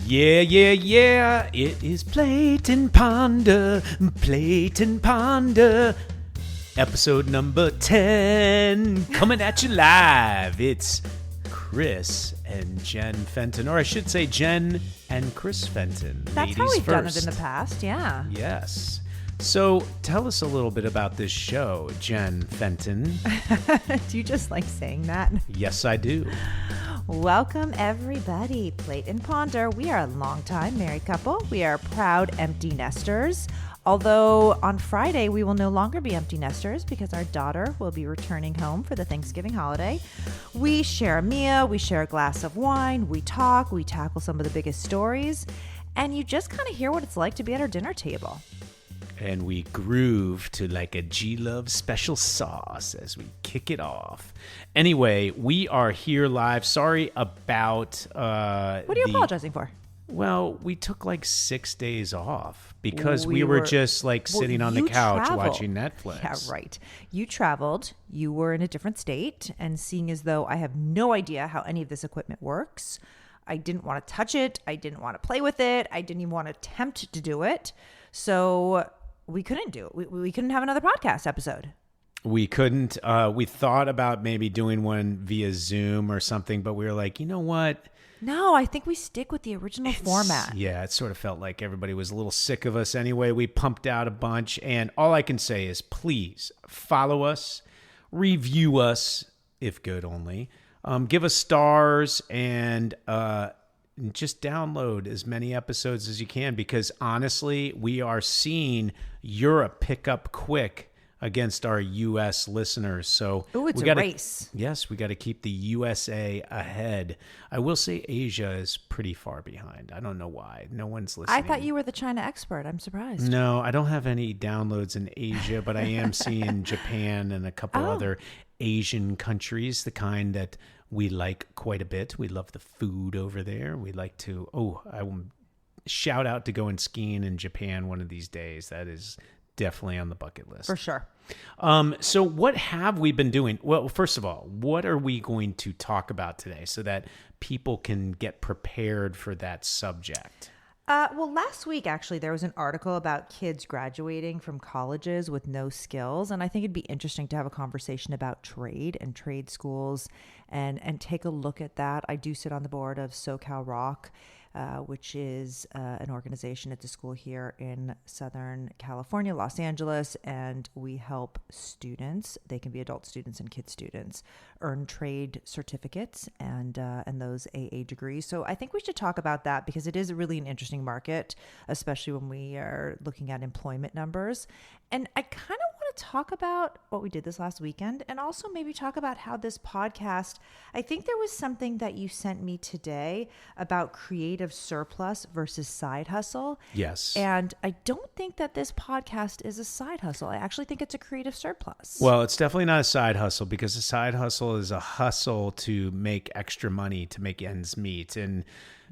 Yeah, yeah, yeah, it is Plate and Ponder, episode number 10, coming at you live. It's Chris and Jen Fenton, or I should say Jen and Chris Fenton. That's how we've done it in the past, yeah. Yes. So tell us a little bit about this show, Jen Fenton. Do you just like saying that? Yes, I do. Welcome, everybody. Plate and Ponder. We are a longtime married couple. We are proud empty nesters. Although on Friday, we will no longer be empty nesters because our daughter will be returning home for the Thanksgiving holiday. We share a meal. We share a glass of wine. We talk. We tackle some of the biggest stories. And you just kind of hear what it's like to be at our dinner table. And we groove to like a G-Love special sauce as we kick it off. Anyway, we are here live. Sorry about... What are you apologizing for? Well, we took like 6 days off because we were just like sitting on the couch watching Netflix. Yeah, right. You traveled. You were in a different state. And seeing as though I have no idea how any of this equipment works, I didn't want to touch it. I didn't want to play with it. I didn't even want to attempt to do it. So... we couldn't do it. We couldn't have another podcast episode. We couldn't. We thought about maybe doing one via Zoom or something, but we were like, you know what? No, I think we stick with the original format. Yeah, it sort of felt like everybody was a little sick of us anyway. We pumped out a bunch, and all I can say is please follow us, review us, if good only. Give us stars, and just download as many episodes as you can, because honestly, we are seeing Europe pick up quick against our U.S. listeners. So it's a race. Yes, we got to keep the USA ahead. I will say Asia is pretty far behind. I don't know why. No one's listening. I thought you were the China expert. I'm surprised. No, I don't have any downloads in Asia, but I am seeing Japan and a couple other Asian countries, the kind that we like quite a bit. We love the food over there. We like to, I will shout out to going skiing in Japan one of these days. That is definitely on the bucket list. For sure. So what have we been doing? Well, first of all, what are we going to talk about today so that people can get prepared for that subject? Well, last week, actually, there was an article about kids graduating from colleges with no skills. And I think it'd be interesting to have a conversation about trade and trade schools and take a look at that. I do sit on the board of SoCal Rock, which is an organization at the school here in Southern California, Los Angeles, and we help students, they can be adult students and kid students, earn trade certificates and those AA degrees. So I think we should talk about that because it is really an interesting market, especially when we are looking at employment numbers. And I kind of want to talk about what we did this last weekend and also maybe talk about how this podcast, I think there was something that you sent me today about creative surplus versus side hustle. Yes. And I don't think that this podcast is a side hustle. I actually think it's a creative surplus. Well, it's definitely not a side hustle because a side hustle is a hustle to make extra money, to make ends meet.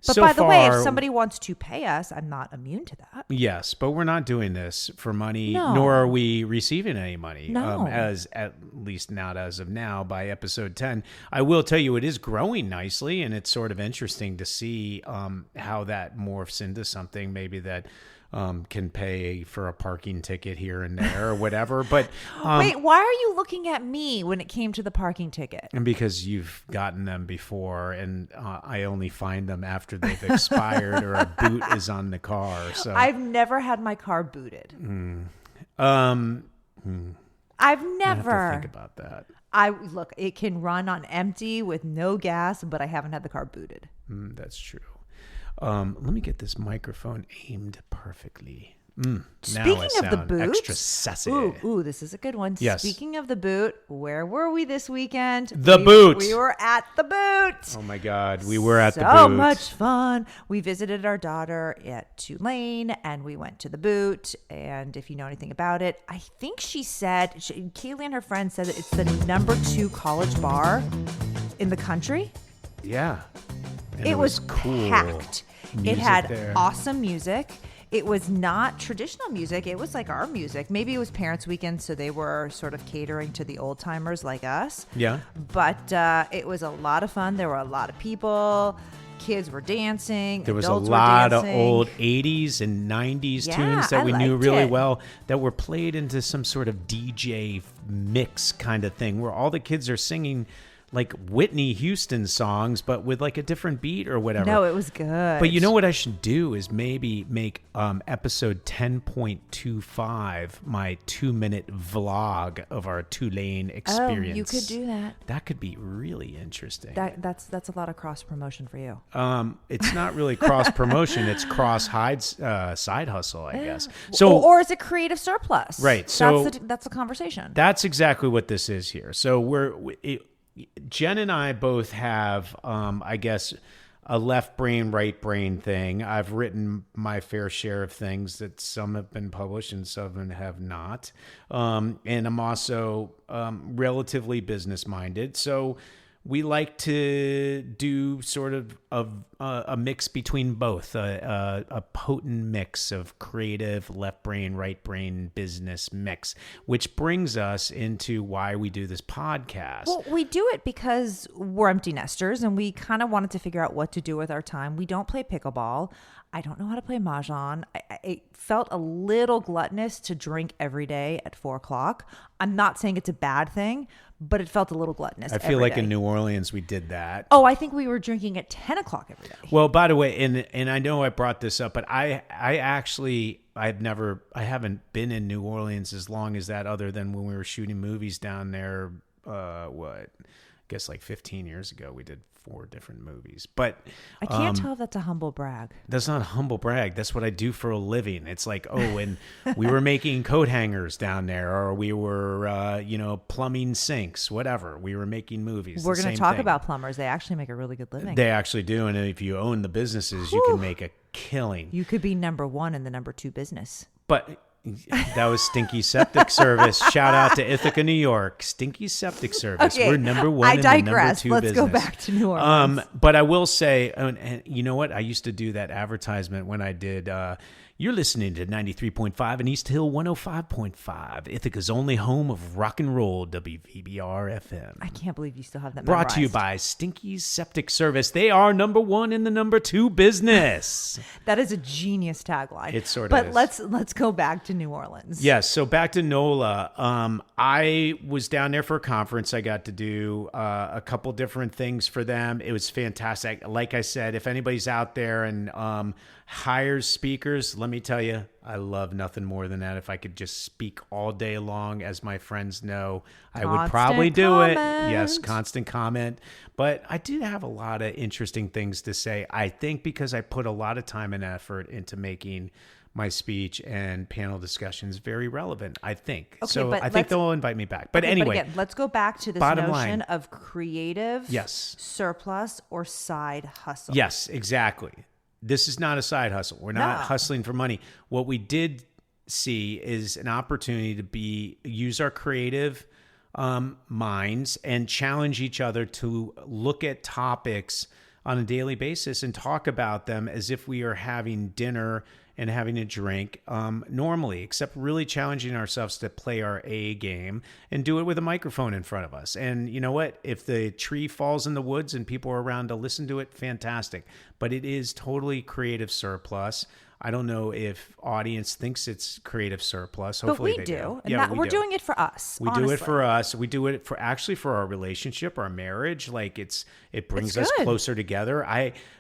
But by the way, if somebody wants to pay us, I'm not immune to that. Yes, but we're not doing this for money, No. nor are we receiving any money. No. As at least not as of now by episode 10. I will tell you it is growing nicely, and it's sort of interesting to see how that morphs into something maybe that can pay for a parking ticket here and there or whatever. But wait, why are you looking at me when it came to the parking ticket? And because you've gotten them before, and I only find them after they've expired or a boot is on the car. So I've never had my car booted. I've never. I have to think about that. Look, it can run on empty with no gas, but I haven't had the car booted. That's true. Let me get this microphone aimed perfectly. Speaking of the boot, extra sassy. Ooh, this is a good one. Yes. Speaking of the boot, where were we this weekend? Boot. We were at the boot. Oh my God, we were at the boot. So much fun. We visited our daughter at Tulane, and we went to the boot. And if you know anything about it, I think she said, Kaylee and her friend said that it's the number 2 college bar in the country. Yeah. And it was cool. Packed. Music it had there. Awesome music. It was not traditional music. It was like our music. Maybe it was Parents' Weekend, so they were sort of catering to the old timers like us. Yeah. But it was a lot of fun. There were a lot of people. kids were dancing. There was a adults lot were of dancing. old 80s and 90s Yeah, tunes that I we knew liked really it. well that were played into some sort of DJ mix kind of thing where all the kids are singing like Whitney Houston songs, but with like a different beat or whatever. No, it was good. But you know what I should do is maybe make episode 10.25 my 2-minute vlog of our Tulane experience. Oh, you could do that. That could be really interesting. That's a lot of cross promotion for you. It's not really cross promotion; it's cross side hustle, I guess. So, or is it creative surplus? Right, so- that's the conversation. that's exactly what this is here. So Jen and I both have, I guess, a left brain, right brain thing. I've written my fair share of things that some have been published and some have not. And I'm also relatively business minded. So we like to do sort of a mix between both, a potent mix of creative left brain, right brain business mix, which brings us into why we do this podcast. Well, we do it because we're empty nesters and we kind of wanted to figure out what to do with our time. We don't play pickleball. I don't know how to play mahjong. It felt a little gluttonous to drink every day at 4:00. I'm not saying it's a bad thing, but it felt a little gluttonous. I feel every like day. in New Orleans we did that. Oh, I think we were drinking at 10:00 every day. Well, by the way, and I know I brought this up, but I haven't been in New Orleans as long as that, other than when we were shooting movies down there. I guess like 15 years ago, we did 4 different movies. But I can't tell if that's a humble brag. that's not a humble brag. That's what I do for a living. It's like, oh, and we were making coat hangers down there, or we were, plumbing sinks, whatever. We were making movies. We're the going to same talk thing. about plumbers. They actually make a really good living. They actually do, and if you own the businesses, you can make a killing. You could be number 1 in the number 2 business. But that was Stinky Septic Service. Shout out to Ithaca, New York. Stinky Septic Service. Okay, We're number 1 I in digress. the number 2 Let's go business. back to New Orleans. But I will say, and you know what? I used to do that advertisement when I did. You're listening to 93.5 and East Hill 105.5, Ithaca's only home of rock and roll, WVBR FM. I can't believe you still have that Brought to you memorized. by Stinky's Septic Service. They are number 1 in the number 2 business. That is a genius tagline. It sort of but is. let's go back to New Orleans. Yes. So back to NOLA. I was down there for a conference. I got to do a couple different things for them. It was fantastic. Like I said, if anybody's out there and hires speakers, let me tell you, I love nothing more than that. If I could just speak all day long, as my friends know, I would probably do it. Yes, constant comment. But I did have a lot of interesting things to say. I think because I put a lot of time and effort into making my speech and panel discussions very relevant, I think. Okay, so but I think they'll invite me back. But Okay, anyway, again, let's go back to this bottom notion line. of creative, Yes. surplus, or side hustle. yes, exactly. This is not a side hustle. We're not No. hustling for money. What we did see is an opportunity to use our creative minds and challenge each other to look at topics on a daily basis and talk about them as if we are having dinner and having a drink normally, except really challenging ourselves to play our A game and do it with a microphone in front of us. And you know what? If the tree falls in the woods and people are around to listen to it, fantastic. But it is totally creative surplus. I don't know if audience thinks it's creative surplus. But Hopefully we they do. And Yeah, we're do. doing it for us. We do it honestly. for us. We do it for our relationship, our marriage. Like it brings It's us good. closer together.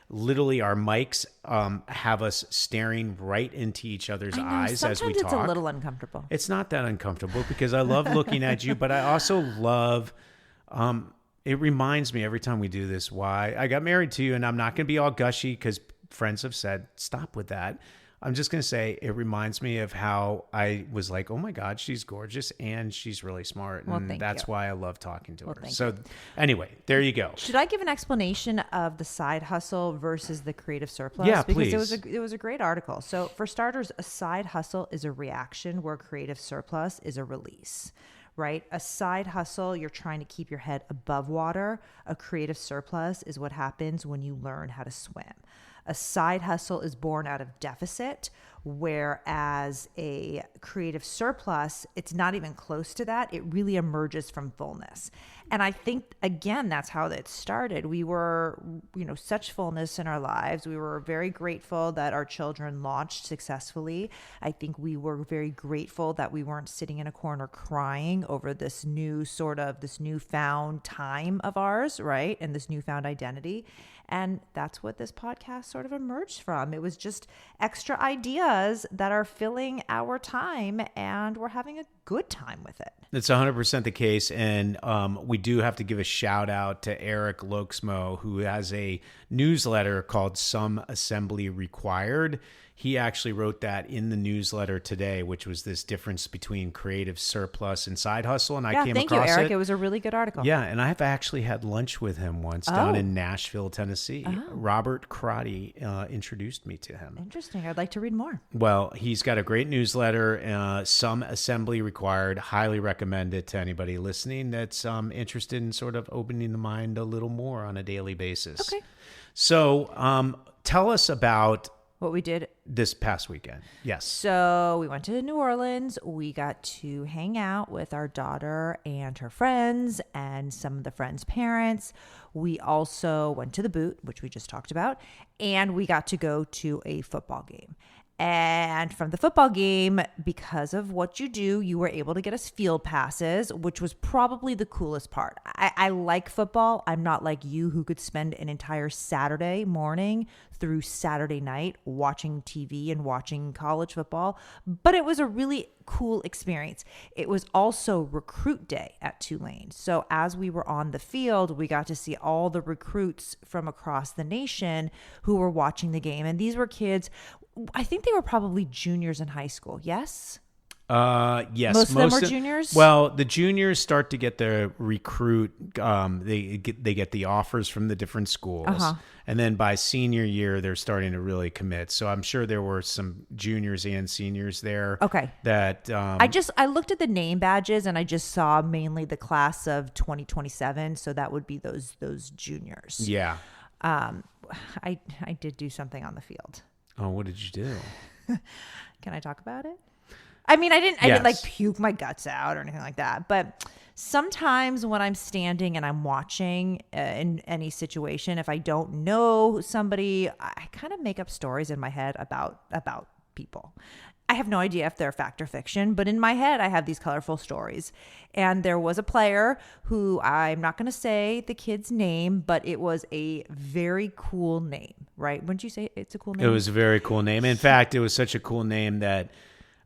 Literally, our mics have us staring right into each other's I know, eyes as we sometimes talk. it's a little uncomfortable. It's not that uncomfortable because I love looking at you, but I also love. It reminds me every time we do this why I got married to you, and I'm not going to be all gushy because friends have said stop with that. I'm just going to say it reminds me of how I was like, oh my God, she's gorgeous and she's really smart. Well, And thank that's you. why I love talking to her. thank So anyway, there you go. Should I give an explanation of the side hustle versus the creative surplus? Yeah, because please. it was a great article. So for starters, a side hustle is a reaction where creative surplus is a release. Right? A side hustle, you're trying to keep your head above water. A creative surplus is what happens when you learn how to swim. A side hustle is born out of deficit, whereas a creative surplus, it's not even close to that. It really emerges from fullness. And I think, again, that's how it started. We were, such fullness in our lives. We were very grateful that our children launched successfully. I think we were very grateful that we weren't sitting in a corner crying over this newfound time of ours, right? And this newfound identity. And that's what this podcast sort of emerged from. It was just extra ideas that are filling our time, and we're having a good time with it. That's 100% the case. And we do have to give a shout out to Erik Lokkesmoe, who has a newsletter called Some Assembly Required. He actually wrote that in the newsletter today, which was this difference between creative surplus and side hustle. And I came thank across you, Erik. it. It was a really good article. Yeah, and I've actually had lunch with him once down in Nashville, Tennessee. Robert Crotty introduced me to him. Interesting. I'd like to read more. Well, he's got a great newsletter, Some Assembly Required. Highly recommend it to anybody listening that's interested in sort of opening the mind a little more on a daily basis. Okay. So tell us about what we did this past weekend. Yes. So we went to New Orleans. We got to hang out with our daughter and her friends and some of the friends' parents. We also went to the Boot, which we just talked about, and we got to go to a football game. And from the football game, because of what you do, you were able to get us field passes, which was probably the coolest part. I like football. I'm not like you, who could spend an entire Saturday morning through Saturday night watching TV and watching college football, but it was a really cool experience. It was also recruit day at Tulane. So as we were on the field, we got to see all the recruits from across the nation who were watching the game. And these were kids, I think they were probably juniors in high school. Yes? Yes. Most of them were juniors? Well, the juniors start to get their recruit. They get the offers from the different schools. And then by senior year, they're starting to really commit. So I'm sure there were some juniors and seniors there. Okay. That I looked at the name badges and I just saw mainly the class of 2027. So that would be those juniors. Yeah. I did do something on the field. Oh, what did you do? Can I talk about it? I mean, I didn't like puke my guts out or anything like that. But sometimes when I'm standing and I'm watching in any situation, if I don't know somebody, I kind of make up stories in my head about people. I have no idea if they're fact or fiction, but in my head, I have these colorful stories. And there was a player who, I'm not going to say the kid's name, but it was a very cool name, right? Wouldn't you say it's a cool name? It was a very cool name. In fact, it was such a cool name that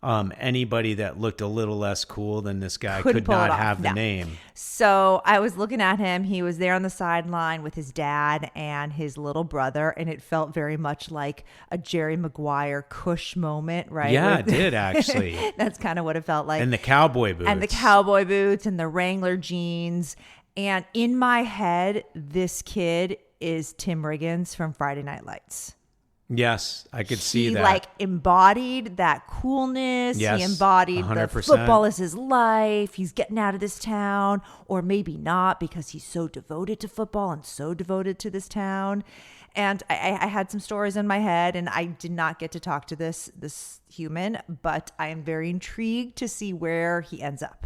anybody that looked a little less cool than this guy could not have the name. So I was looking at him. He was there on the sideline with his dad and his little brother, and it felt very much like a Jerry Maguire Cush moment, right? Yeah, it did actually. That's kind of what it felt like. And the cowboy boots. And the Wrangler jeans. And in my head, this kid is Tim Riggins from Friday Night Lights. Yes, I could see that. He like embodied that coolness. Yes, he embodied 100%. The football is his life. He's getting out of this town, or maybe not, because he's so devoted to football and so devoted to this town. And I had some stories in my head, and I did not get to talk to this human, but I am very intrigued to see where he ends up.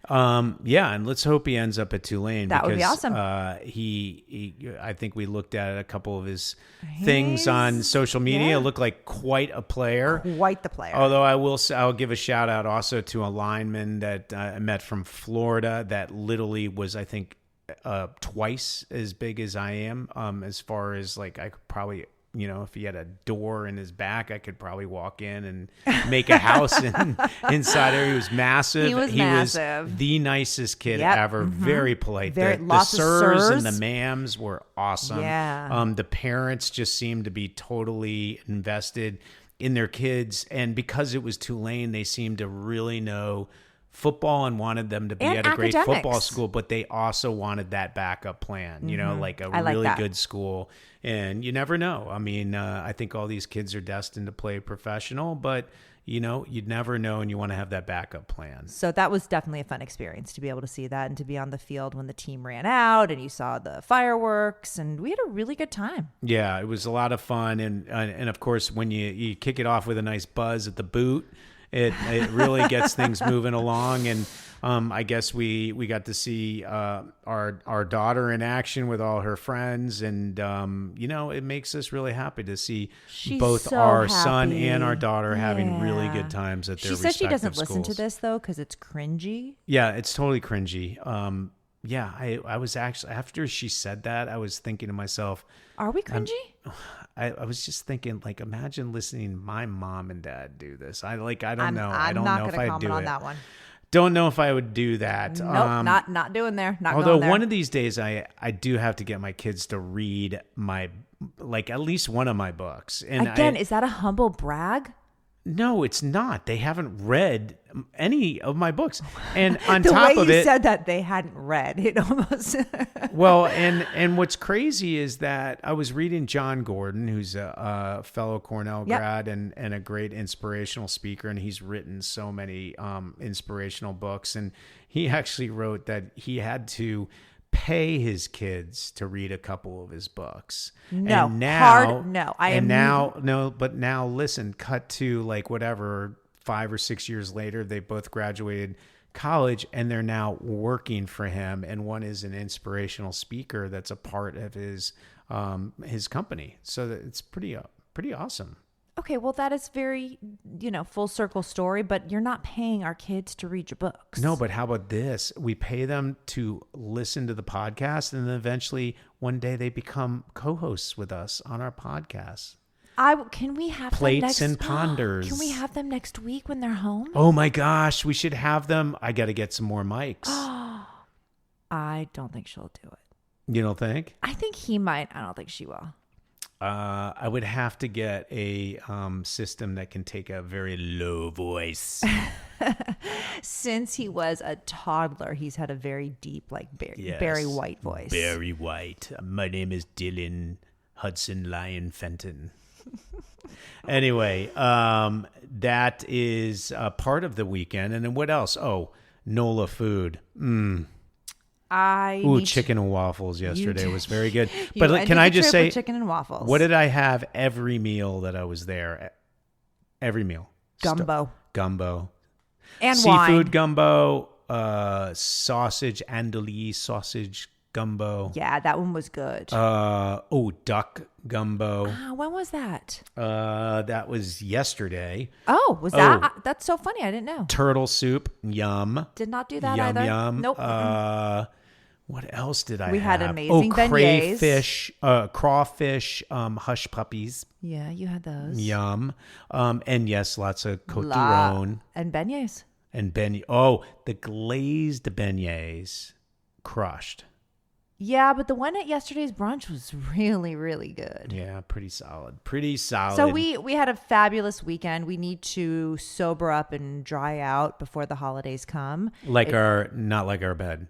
Yeah, and let's hope he ends up at Tulane. That would be awesome. I think we looked at a couple of his things on social media. Yeah. Looked like quite a player. Quite the player. Although I'll give a shout out also to a lineman that I met from Florida that literally was, I think, twice as big as I am. As far as like, I could probably, if he had a door in his back, I could probably walk in and make a house inside there. He was massive. He was the nicest kid ever. Mm-hmm. Very polite. The sirs and the ma'ams were awesome. Yeah. The parents just seemed to be totally invested in their kids. And because it was Tulane, they seemed to really know football and wanted them to be And at a great football academics. school, but they also wanted that backup plan, you know, like a I like really that. good school. And you never know. I mean, I think all these kids are destined to play professional, but you know, you'd never know, and you want to have that backup plan. So that was definitely a fun experience to be able to see that and to be on the field when the team ran out and you saw the fireworks, and we had a really good time. Yeah, it was a lot of fun, and of course, when you kick it off with a nice buzz at the boot, it really gets things moving along. And I guess we got to see our daughter in action with all her friends, and you know, it makes us really happy to see She's both so our son happy. and our daughter having really Yeah. good times at their She says she respective doesn't listen to schools. this though because it's cringy. Yeah, it's totally cringy. Yeah, I was actually, after she said that, I was thinking to myself, Are we cringy? I was just thinking, like, imagine listening to my mom and dad do this. I don't know. I I'm don't not know if going to I'd do comment on it. that one. Don't know if I would do that. Nope, not doing there. Not Although going there. one of these days, I do have to get my kids to read at least one of my books. And Again, is that a humble brag? no, it's not. They haven't read any of my books. And on The top way of you it, said that they hadn't read it almost. well, and what's crazy is that I was reading John Gordon, who's a fellow Cornell Yep. grad and a great inspirational speaker, and he's written so many inspirational books. And he actually wrote that he had to pay his kids to read a couple of his books. No, and now, hard no. But now listen, cut to like whatever 5 or 6 years later, they both graduated college and they're now working for him. And one is an inspirational speaker that's a part of his company. So that it's pretty awesome. Okay, well, that is very, full circle story, but you're not paying our kids to read your books. No, but how about this? We pay them to listen to the podcast, and then eventually one day they become co-hosts with us on our podcast. Can we have Plates them and Ponders. Can we have them next week when they're home? Oh my gosh, we should have them. I got to get some more mics. I don't think she'll do it. You don't think? I think he might. I don't think she will. I would have to get a system that can take a very low voice. Since he was a toddler, he's had a very deep, like Barry White voice. Barry White. My name is Dylan Hudson Lyon Fenton. Anyway, that is part of the weekend. And then what else? Oh, NOLA food. Chicken and waffles yesterday was very good. But can I just say, chicken and waffles? what did I have every meal that I was there? Every meal. Gumbo. Gumbo. And Seafood wine. gumbo, sausage, andouille sausage gumbo. Yeah, that one was good. Duck gumbo. When was that? That was yesterday. Oh, was that? That's so funny. I didn't know. Turtle soup, yum. Did not do that Yum, either. yum. Nope. What else did I have? We had amazing beignets. Crayfish, crawfish, hush puppies, Yeah, you had those. yum. And yes, lots of coturone And beignets. and beignet. Oh, the glazed beignets, crushed. Yeah, but the one at yesterday's brunch was really, really good. Yeah, pretty solid. Pretty solid. So we had a fabulous weekend. We need to sober up and dry out before the holidays come. not like our bed.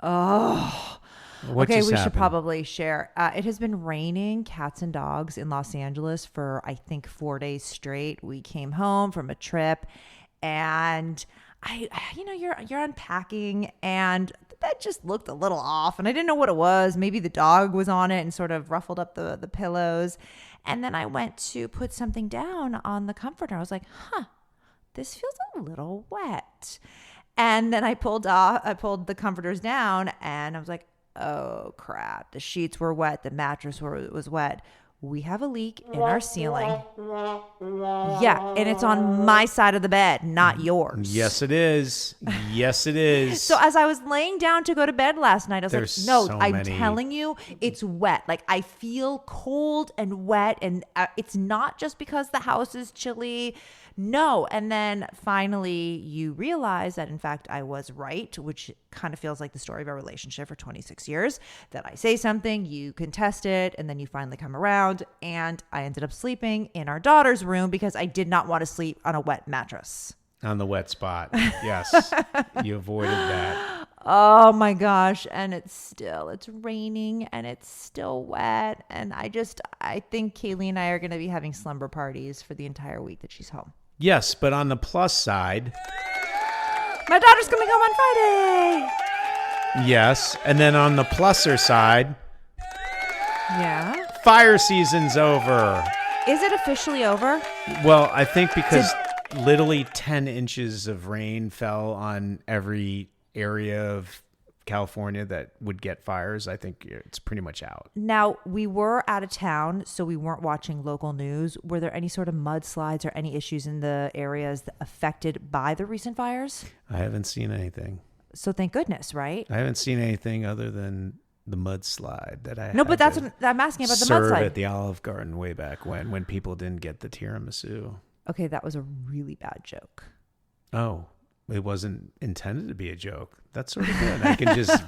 Oh. What Okay, just we should happened? probably share. It has been raining cats and dogs in Los Angeles for, I think, 4 days straight. We came home from a trip and you're unpacking and the bed just looked a little off and I didn't know what it was. Maybe the dog was on it and sort of ruffled up the pillows. And then I went to put something down on the comforter. I was like, this feels a little wet. And then I pulled the comforters down and I was like, oh crap. The sheets were wet. The mattress was wet. We have a leak in our ceiling. Yeah, and it's on my side of the bed, not yours. Yes, it is. Yes, it is. So as I was laying down to go to bed last night, I was There's like, no, so I'm many- telling you, it's wet. Like I feel cold and wet and it's not just because the house is chilly. No. And then finally you realize that in fact I was right, which kind of feels like the story of our relationship for 26 years, that I say something, you contest it, and then you finally come around. And I ended up sleeping in our daughter's room because I did not want to sleep on a wet mattress. On the wet spot. Yes. You avoided that. Oh my gosh. And it's raining and it's still wet. And I think Kaylee and I are going to be having slumber parties for the entire week that she's home. Yes, but on the plus side. My daughter's coming home on Friday. Yes. And then on the pluser side. Yeah. Fire season's over. Is it officially over? Well, I think because literally 10 inches of rain fell on every area of California that would get fires. I think it's pretty much out. Now, we were out of town, so we weren't watching local news. Were there any sort of mudslides or any issues in the areas affected by the recent fires? I haven't seen anything. So thank goodness, right? I haven't seen anything other than the mudslide that I No, but that's what I'm asking about, the serve mudslide. at the Olive Garden way back when people didn't get the tiramisu. Okay, that was a really bad joke. Oh, it wasn't intended to be a joke. That's sort of good. I can just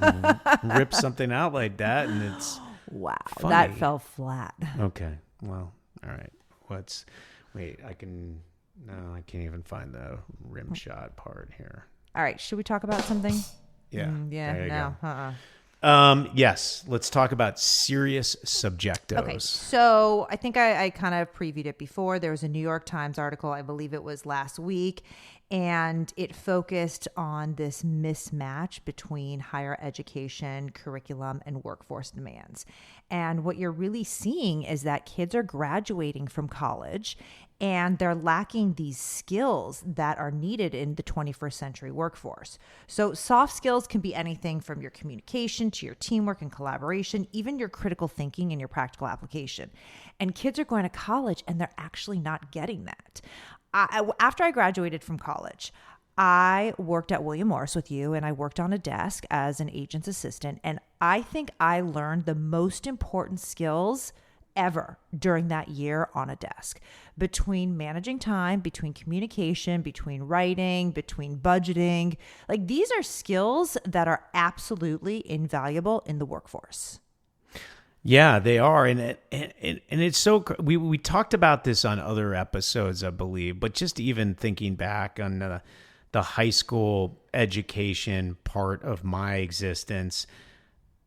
rip something out like that, and it's wow, funny. that fell flat. Okay, well, all right. I can't even find the rim shot part here. All right, should we talk about something? Yeah. There you no. go. Yes, let's talk about serious subjectos. Okay, so I think I kind of previewed it before. There was a New York Times article, I believe it was last week, and it focused on this mismatch between higher education, curriculum, and workforce demands. And what you're really seeing is that kids are graduating from college and they're lacking these skills that are needed in the 21st century workforce. So soft skills can be anything from your communication to your teamwork and collaboration, even your critical thinking and your practical application. And kids are going to college and they're actually not getting that. After I graduated from college, I worked at William Morris with you, and I worked on a desk as an agent's assistant. And I think I learned the most important skills ever during that year on a desk, between managing time, between communication, between writing, between budgeting. Like, these are skills that are absolutely invaluable in the workforce. Yeah, they are, and it's so we talked about this on other episodes, I believe, but just even thinking back on the high school education part of my existence,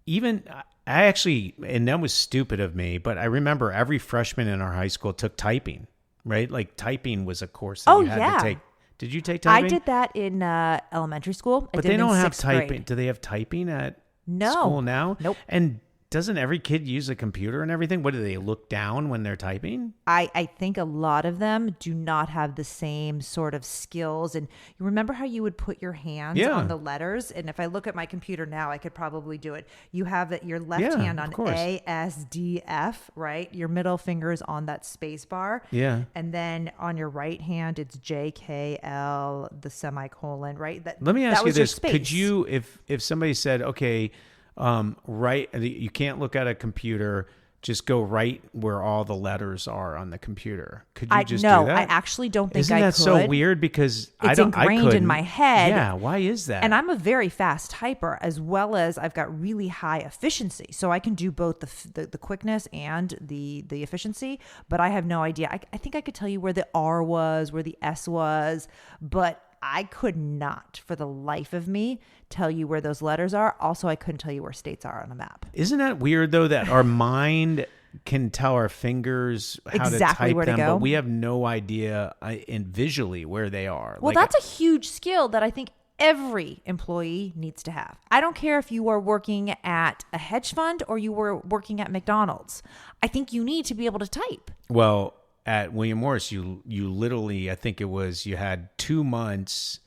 even I actually, and that was stupid of me, but I remember every freshman in our high school took typing, right? Like typing was a course that you had to take. Did you take typing? I did that in elementary school. But they don't have typing. Grade. Do they have typing at school now? Nope. And doesn't every kid use a computer and everything? What do they look down when they're typing? I think a lot of them do not have the same sort of skills. And you remember how you would put your hands on the letters? And if I look at my computer now, I could probably do it. You have your left hand on A, S, D, F, right? Your middle finger is on that space bar. Yeah. And then on your right hand, it's J, K, L, the semicolon, right? Let me ask you this. Could you, if somebody said, okay, right, you can't look at a computer, just go right where all the letters are on the computer. Could you do that? No, I actually don't think I could. Isn't that so weird? Because it's ingrained in my head. Yeah, why is that? And I'm a very fast typer, as well as I've got really high efficiency. So I can do both the quickness and the efficiency, but I have no idea. I think I could tell you where the R was, where the S was, but I could not, for the life of me, tell you where those letters are. Also, I couldn't tell you where states are on a map. Isn't that weird, though, that our mind can tell our fingers how exactly to type where them, to go, but we have no idea visually where they are. Well, that's a huge skill that I think every employee needs to have. I don't care if you are working at a hedge fund or you were working at McDonald's. I think you need to be able to type. Well, at William Morris, you literally, I think it was, you had 2 months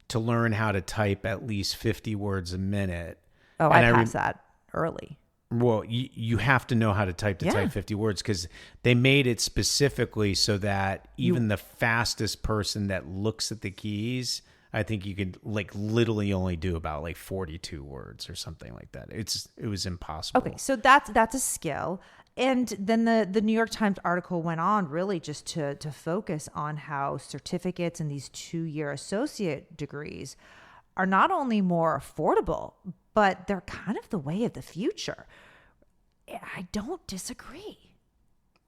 to learn how to type at least 50 words a minute. Oh, and I passed that early. Well, you have to know how to type type 50 words, because they made it specifically so that even the fastest person that looks at the keys, I think you could literally only do about 42 words or something like that. It was impossible. Okay, so that's a skill. And then the New York Times article went on really just to focus on how certificates and these 2-year associate degrees are not only more affordable, but they're kind of the way of the future. I don't disagree.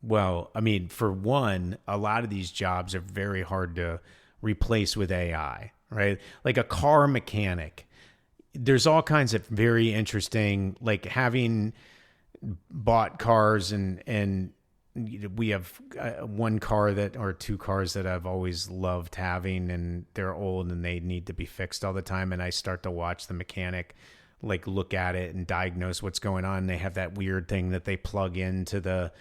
Well, I mean, for one, a lot of these jobs are very hard to replaced with AI, right? Like a car mechanic. There's all kinds of very interesting, like having bought cars and we have one car or two cars that I've always loved having, and they're old and they need to be fixed all the time. And I start to watch the mechanic like look at it and diagnose what's going on. They have that weird thing that they plug into the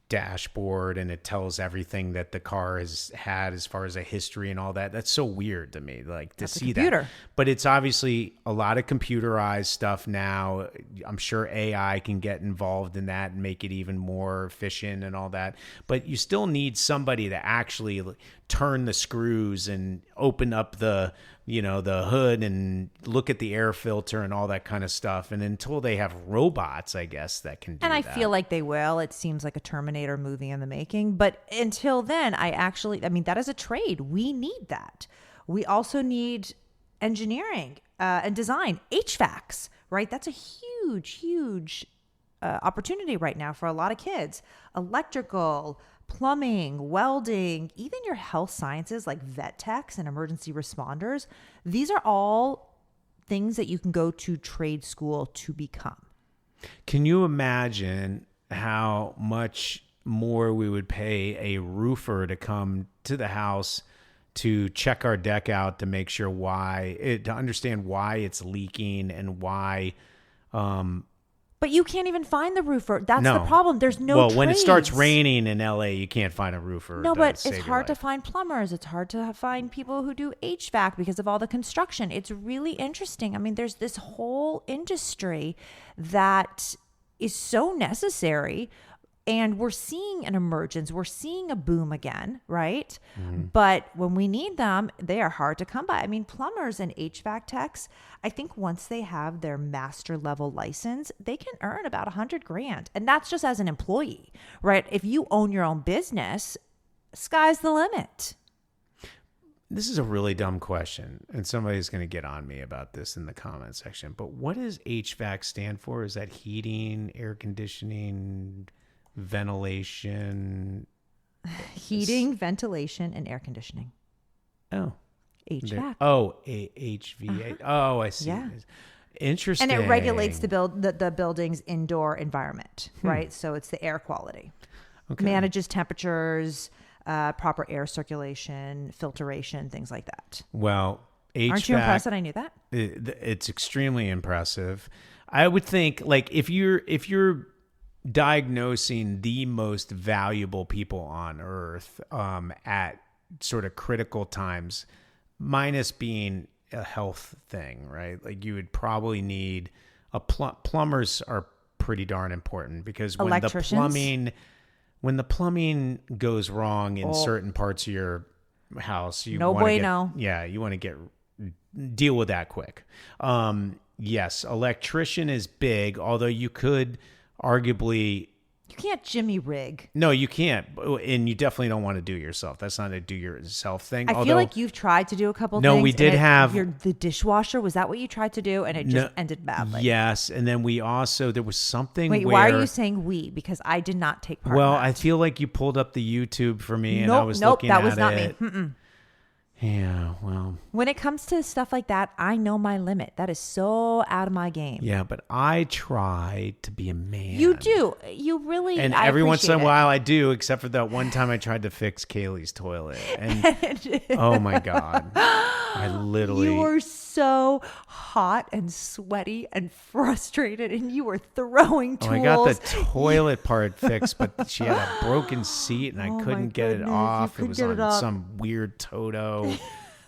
dashboard and it tells everything that the car has had as far as a history and all that. That's so weird to me, like to see that. But it's obviously a lot of computerized stuff now. I'm sure AI can get involved in that and make it even more efficient and all that. But you still need somebody to actually turn the screws and open up the hood and look at the air filter and all that kind of stuff. And until they have robots, I guess, that can do that. And I feel like they will. It seems like a Terminator movie in the making. But until then, that is a trade. We need that. We also need engineering and design, HVACs, right? That's a huge opportunity right now for a lot of kids. Electrical, plumbing, welding, even your health sciences like vet techs and emergency responders. These are all things that you can go to trade school to become. Can you imagine how much more we would pay a roofer to come to the house to check our deck out to make sure to understand why it's leaking and why, but you can't even find the roofer. That's the problem. There's no trades. When it starts raining in LA, you can't find a roofer. No, but it's hard to find plumbers. It's hard to find people who do HVAC because of all the construction. It's really interesting. I mean, there's this whole industry that is so necessary. And we're seeing an emergence. We're seeing a boom again, right? Mm-hmm. But when we need them, they are hard to come by. I mean, plumbers and HVAC techs, I think once they have their master level license, they can earn about $100,000. And that's just as an employee, right? If you own your own business, sky's the limit. This is a really dumb question, and somebody's going to get on me about this in the comment section. But what does HVAC stand for? Is that heating, air conditioning, ventilation? Heating, ventilation, and air conditioning. Oh. HVAC. HVA. Uh-huh. Oh, I see. Yeah. Interesting. And it regulates the building's indoor environment, right? So it's the air quality. Okay. Manages temperatures, proper air circulation, filtration, things like that. Well, HVAC. Aren't you impressed that I knew that? It's extremely impressive. I would think, like, if you're diagnosing the most valuable people on earth at sort of critical times, minus being a health thing, right? Like you would probably need plumbers are pretty darn important because when the plumbing goes wrong in certain parts of your house, you want to deal with that quick. Yes, electrician is big, although you could arguably... You can't Jimmy rig. No, you can't. And you definitely don't want to do it yourself. That's not a do-yourself thing. I feel like you've tried to do a couple things. No, we did have... the dishwasher, was that what you tried to do? And it just ended badly. Yes. And then we also... There was something Wait, why are you saying we? Because I did not take part in that. I feel like you pulled up the YouTube for me and I was looking at it. Nope, that was not me. Mm-mm. Yeah, well... When it comes to stuff like that, I know my limit. That is so out of my game. Yeah, but I try to be a man. You do. You really... And every once in a while I do, except for that one time I tried to fix Kaylee's toilet. And oh my God. I literally... You were so hot and sweaty and frustrated and you were throwing tools. I got the toilet part fixed, but she had a broken seat and I couldn't get it off. It was on some weird Toto,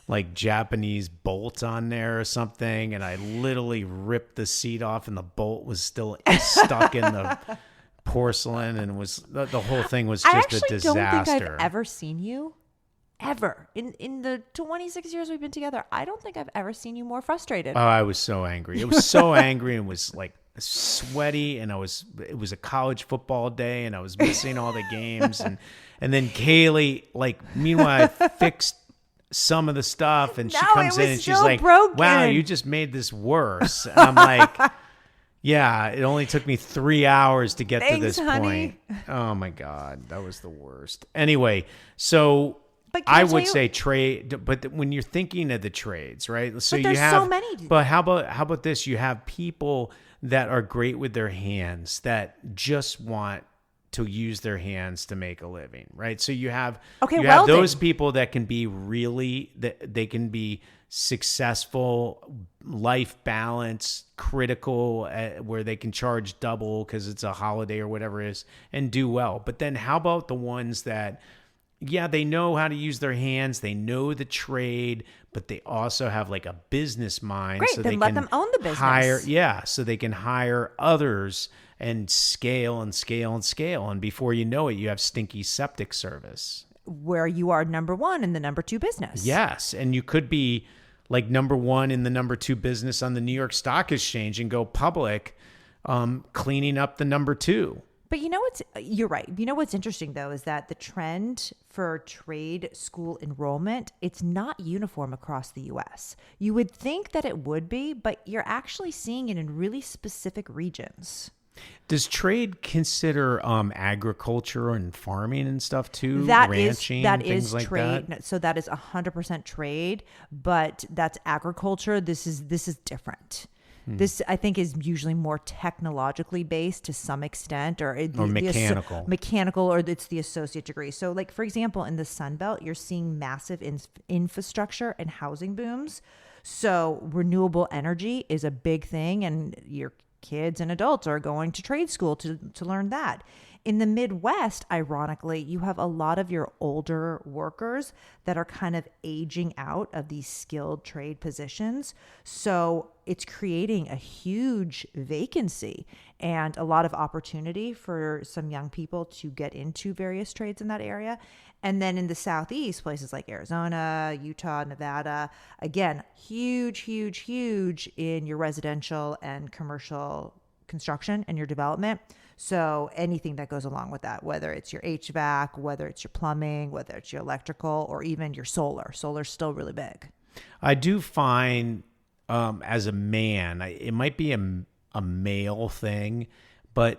like Japanese bolt on there or something. And I literally ripped the seat off and the bolt was still stuck in the porcelain and the whole thing was just a disaster. I don't think I've ever seen you. Ever in the 26 years we've been together, I don't think I've ever seen you more frustrated. Oh, I was so angry. It was so angry and was like sweaty, and it was a college football day, and I was missing all the games, and then Kaylee, like, meanwhile, I fixed some of the stuff, and she comes in and she's like, broken. "Wow, you just made this worse," and I'm like. Yeah, it only took me 3 hours to get to this point. Oh my God, that was the worst. Anyway, so. But can I tell would you- say trade, but when you're thinking of the trades, right? So But there's you have so many. But how about this? You have people that are great with their hands that just want to use their hands to make a living, right? So you have Okay, have welding. those people that can be really that they can be successful, life balance, critical, where they can charge double because it's a holiday or whatever it is, and do well. But then how about the ones that, yeah, they know how to use their hands, they know the trade, but they also have like a business mind. Great, so then they let can them own the business. So they can hire others and scale and scale and scale. And before you know it, you have stinky septic service. Where you are number one in the number two business. Yes. And you could be like number one in the number two business on the New York Stock Exchange and go public, cleaning up the number two. But you're right. You know what's interesting though is that the trend for trade school enrollment, it's not uniform across the US. You would think that it would be, but you're actually seeing it in really specific regions. Does trade consider agriculture and farming and stuff too? That Ranching, is things like trade. that? So that is 100% trade, but that's agriculture. This is different. This, I think, is usually more technologically based to some extent, or mechanical. Mechanical, or it's the associate degree. So, like, for example, in the Sun Belt, you're seeing massive infrastructure and housing booms. So renewable energy is a big thing, and your kids and adults are going to trade school to learn that. In the Midwest, ironically, you have a lot of your older workers that are kind of aging out of these skilled trade positions. So it's creating a huge vacancy and a lot of opportunity for some young people to get into various trades in that area. And then in the Southeast, places like Arizona, Utah, Nevada, again, huge, huge, huge in your residential and commercial construction and your development. So anything that goes along with that, whether it's your HVAC, whether it's your plumbing, whether it's your electrical, or even your solar. Solar's still really big. I do find as a man, it might be a male thing, but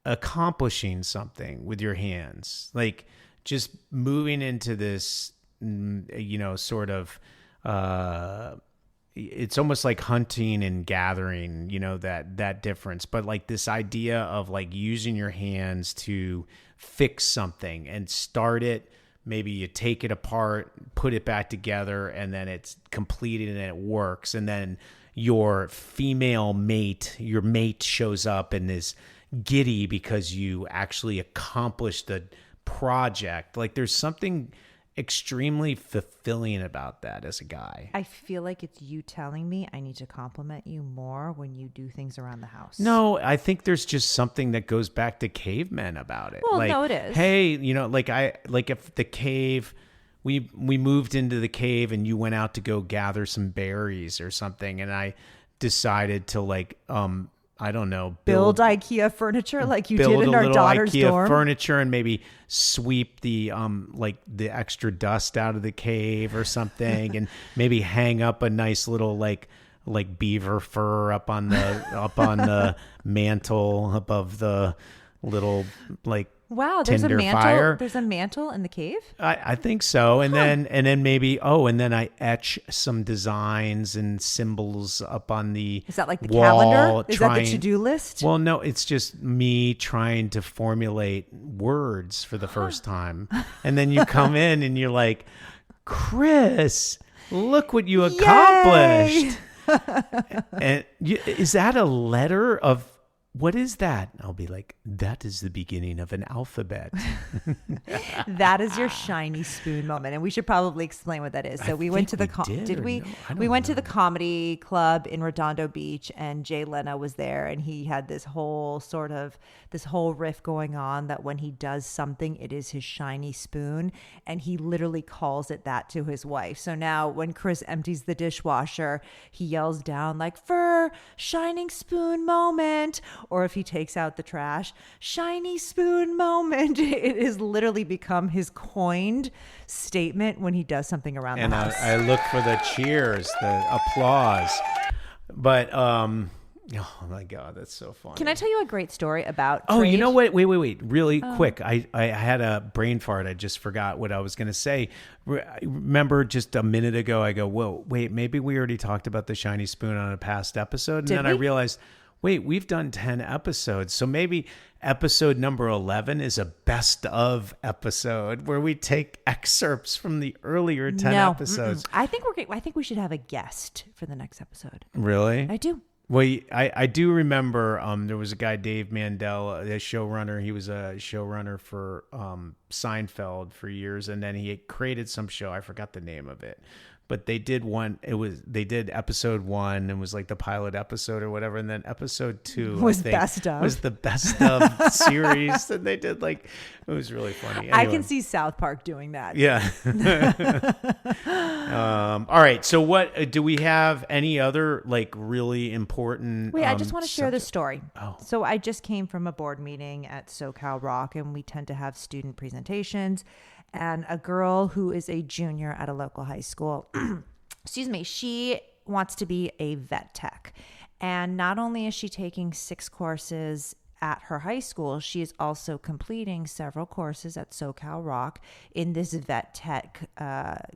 accomplishing something with your hands, like just moving into this, sort of, it's almost like hunting and gathering, that difference. But like this idea of like using your hands to fix something and start it, maybe you take it apart, put it back together, and then it's completed and it works. And then your mate shows up and is giddy because you actually accomplished the project. Like there's something extremely fulfilling about that as a guy. I feel like it's you telling me I need to compliment you more when you do things around the house. No, I think there's just something that goes back to cavemen about it. Well, like, no, it is. Hey, if the cave, we moved into the cave and you went out to go gather some berries or something, and I decided to I don't know, build IKEA furniture like you did build in a our little daughter's IKEA dorm. furniture and maybe sweep the the extra dust out of the cave or something, and maybe hang up a nice little like beaver fur up on the mantle above the little Wow, there's a tinder mantle. fire. There's a mantle in the cave. I think so. And then maybe and then I etch some designs and symbols up on the Is that like the wall, calendar? Is that the to-do list? Well, no, it's just me trying to formulate words for the first time. And then you come in and you're like, Chris, look what you accomplished. And is that a letter of, what is that? I'll be like, that is the beginning of an alphabet. That is your shiny spoon moment, and we should probably explain what that is. So we went to the we went to the comedy club in Redondo Beach, and Jay Leno was there, and he had this whole riff going on that when he does something, it is his shiny spoon, and he literally calls it that to his wife. So now when Chris empties the dishwasher, he yells down like, "For shining spoon moment," or if he takes out the trash, "Shiny spoon moment." It has literally become his coined statement when he does something around the house. I look for the cheers, the applause. But Oh my God, that's so funny. Can I tell you a great story about Oh, trade? you know what? Wait. Really quick. I had a brain fart. I just forgot what I was going to say. Remember just a minute ago, I go, whoa, wait, maybe we already talked about the shiny spoon on a past episode. And Did then we? I realized, wait, we've done 10 episodes. So maybe episode number 11 is a best of episode where we take excerpts from the earlier 10 episodes. I think we should have a guest for the next episode. Really? I do. Well, I do remember there was a guy, Dave Mandel, a showrunner. He was a showrunner for Seinfeld for years, and then he created some show. I forgot the name of it. But they did they did episode 1 and was like the pilot episode or whatever. And then episode 2 was best of. Was the best of series. And they did it was really funny. Anyway. I can see South Park doing that. Yeah. All right. So what, do we have any other really important? Wait, I just want to share this story. Oh. So I just came from a board meeting at SoCal Rock, and we tend to have student presentations. And a girl who is a junior at a local high school, excuse me, she wants to be a vet tech. And not only is she taking 6 courses at her high school, she is also completing several courses at SoCal Rock in this vet tech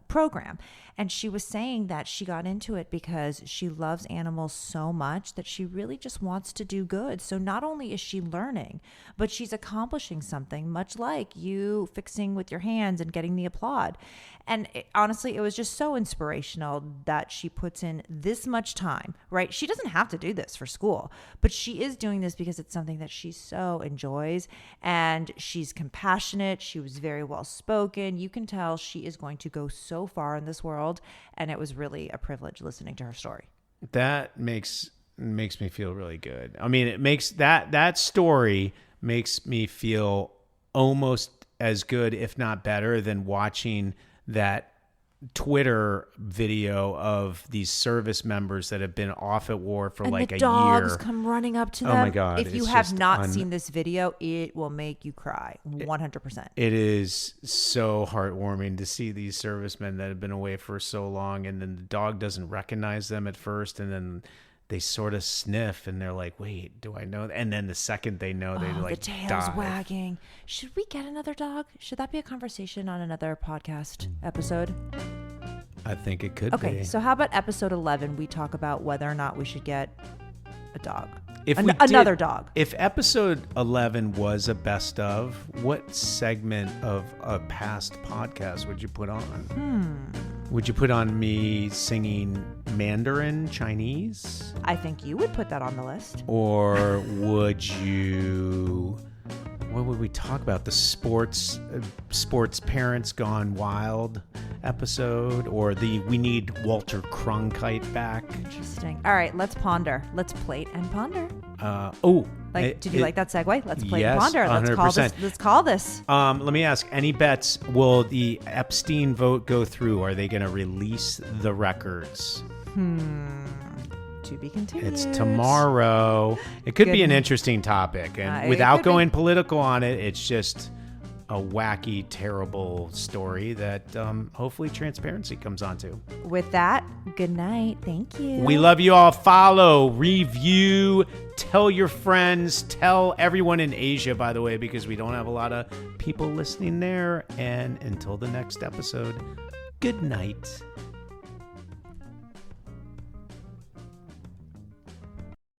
program. And she was saying that she got into it because she loves animals so much that she really just wants to do good. So not only is she learning, but she's accomplishing something, much like you fixing with your hands and getting the applaud. And honestly, it was just so inspirational that she puts in this much time, right? She doesn't have to do this for school, but she is doing this because it's something that she so enjoys, and she's compassionate. She was very well spoken. You can tell she is going to go so far in this world, and it was really a privilege listening to her story. That makes me feel really good. I mean, it makes that story makes me feel almost as good, if not better, than watching that Twitter video of these service members that have been off at war for and a year. The dogs come running up to them. Oh my God. If you have not seen this video, it will make you cry 100%. It is so heartwarming to see these servicemen that have been away for so long, and then the dog doesn't recognize them at first, and then they sort of sniff and they're like, wait, do I know? And then the second they know, they the tail's dive. wagging. Should we get another dog? Should that be a conversation on another podcast episode? I think it could be. Okay, so how about episode 11? We talk about whether or not we should get a dog. Another dog. If episode 11 was a best of, what segment of a past podcast would you put on? Would you put on me singing Mandarin Chinese? I think you would put that on the list. Or would you... What would we talk about? The sports parents gone wild episode, or the we need Walter Cronkite back? Interesting. All right, let's ponder. Let's plate and ponder. Did you like that segue? Let's plate and ponder. 100%. Let's call this. Let me ask, any bets? Will the Epstein vote go through? Are they going to release the records? To be continued. It's tomorrow. It could be an interesting topic. And without going political on it, it's just a wacky, terrible story that hopefully transparency comes onto. With that, good night. Thank you. We love you all. Follow, review, tell your friends, tell everyone in Asia, by the way, because we don't have a lot of people listening there. And until the next episode, good night.